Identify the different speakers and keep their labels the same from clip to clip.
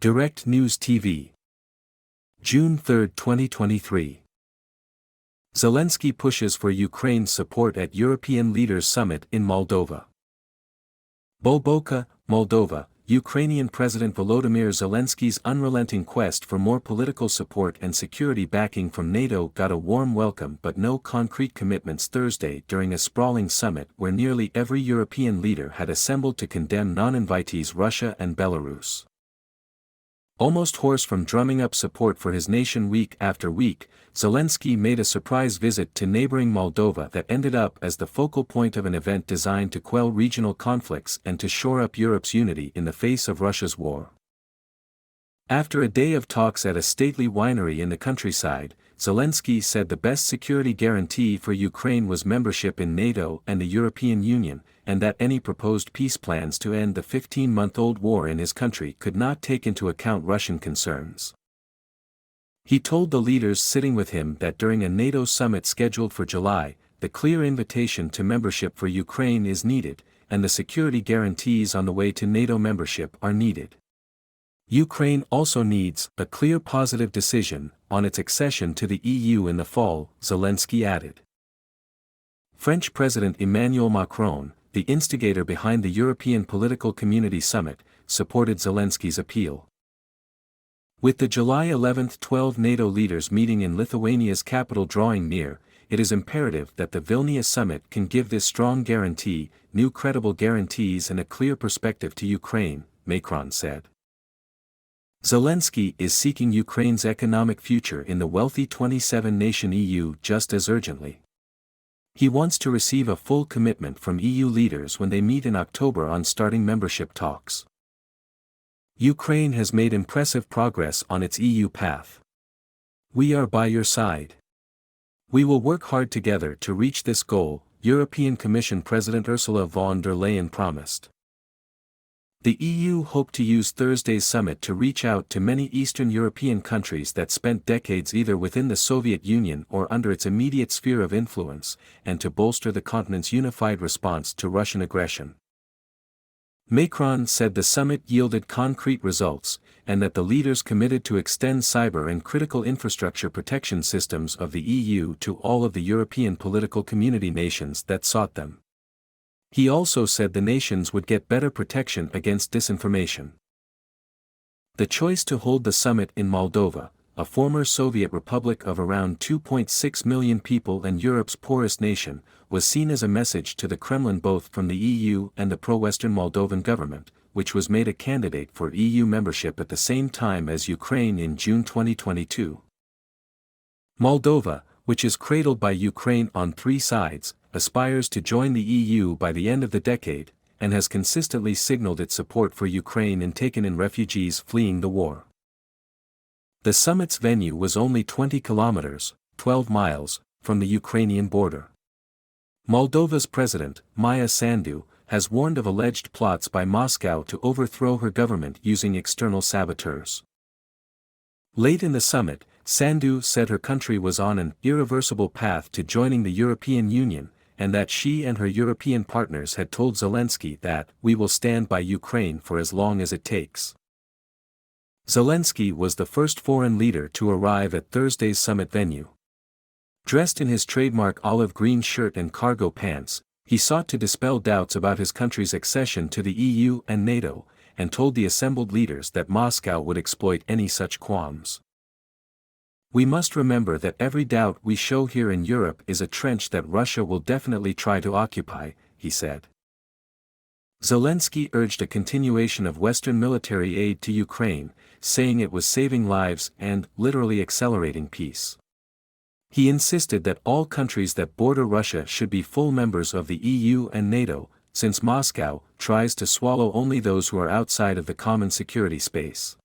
Speaker 1: Direct News TV. June 3, 2023. Zelenskyy pushes for Ukraine's support at European Leaders Summit in Moldova. Boboka, Moldova. Ukrainian President Volodymyr Zelenskyy's unrelenting quest for more political support and security backing from NATO got a warm welcome but no concrete commitments Thursday during a sprawling summit where nearly every European leader had assembled to condemn non-invitees Russia and Belarus. Almost hoarse from drumming up support for his nation week after week, Zelenskyy made a surprise visit to neighboring Moldova that ended up as the focal point of an event designed to quell regional conflicts and to shore up Europe's unity in the face of Russia's war. After a day of talks at a stately winery in the countryside, Zelenskyy said the best security guarantee for Ukraine was membership in NATO and the European Union, and that any proposed peace plans to end the 15-month-old war in his country could not take into account Russian concerns. He told the leaders sitting with him that during a NATO summit scheduled for July, the clear invitation to membership for Ukraine is needed, and the security guarantees on the way to NATO membership are needed. Ukraine also needs a clear positive decision on its accession to the EU in the fall, Zelenskyy added. French President Emmanuel Macron, the instigator behind the European Political Community Summit, supported Zelenskyy's appeal. With the July 11-12 NATO leaders meeting in Lithuania's capital drawing near, it is imperative that the Vilnius summit can give this strong guarantee, new credible guarantees and a clear perspective to Ukraine, Macron said. Zelenskyy is seeking Ukraine's economic future in the wealthy 27-nation EU just as urgently. He wants to receive a full commitment from EU leaders when they meet in October on starting membership talks. Ukraine has made impressive progress on its EU path. We are by your side. We will work hard together to reach this goal, European Commission President Ursula von der Leyen promised. The EU hoped to use Thursday's summit to reach out to many Eastern European countries that spent decades either within the Soviet Union or under its immediate sphere of influence, and to bolster the continent's unified response to Russian aggression. Macron said the summit yielded concrete results, and that the leaders committed to extend cyber and critical infrastructure protection systems of the EU to all of the European political community nations that sought them. He also said the nations would get better protection against disinformation. The choice to hold the summit in Moldova, a former Soviet republic of around 2.6 million people and Europe's poorest nation, was seen as a message to the Kremlin both from the EU and the pro-Western Moldovan government, which was made a candidate for EU membership at the same time as Ukraine in June 2022. Moldova, which is cradled by Ukraine on three sides, aspires to join the EU by the end of the decade, and has consistently signaled its support for Ukraine in taking in refugees fleeing the war. The summit's venue was only 20 kilometers, 12 miles, from the Ukrainian border. Moldova's president, Maya Sandu, has warned of alleged plots by Moscow to overthrow her government using external saboteurs. Late in the summit, Sandu said her country was on an irreversible path to joining the European Union, and that she and her European partners had told Zelenskyy that, "We will stand by Ukraine for as long as it takes." Zelenskyy was the first foreign leader to arrive at Thursday's summit venue. Dressed in his trademark olive green shirt and cargo pants, he sought to dispel doubts about his country's accession to the EU and NATO, and told the assembled leaders that Moscow would exploit any such qualms. "We must remember that every doubt we show here in Europe is a trench that Russia will definitely try to occupy," he said. Zelenskyy urged a continuation of Western military aid to Ukraine, saying it was saving lives and, literally accelerating peace. He insisted that all countries that border Russia should be full members of the EU and NATO, since Moscow tries to swallow only those who are outside of the common security space.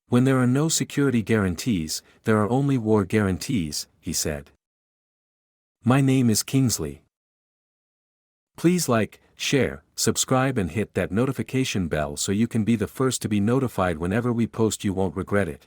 Speaker 1: "When there are no security guarantees, there are only war guarantees," he said. My name is Kingsley. Please like, share, subscribe and hit that notification bell so you can be the first to be notified whenever we post. You won't regret it.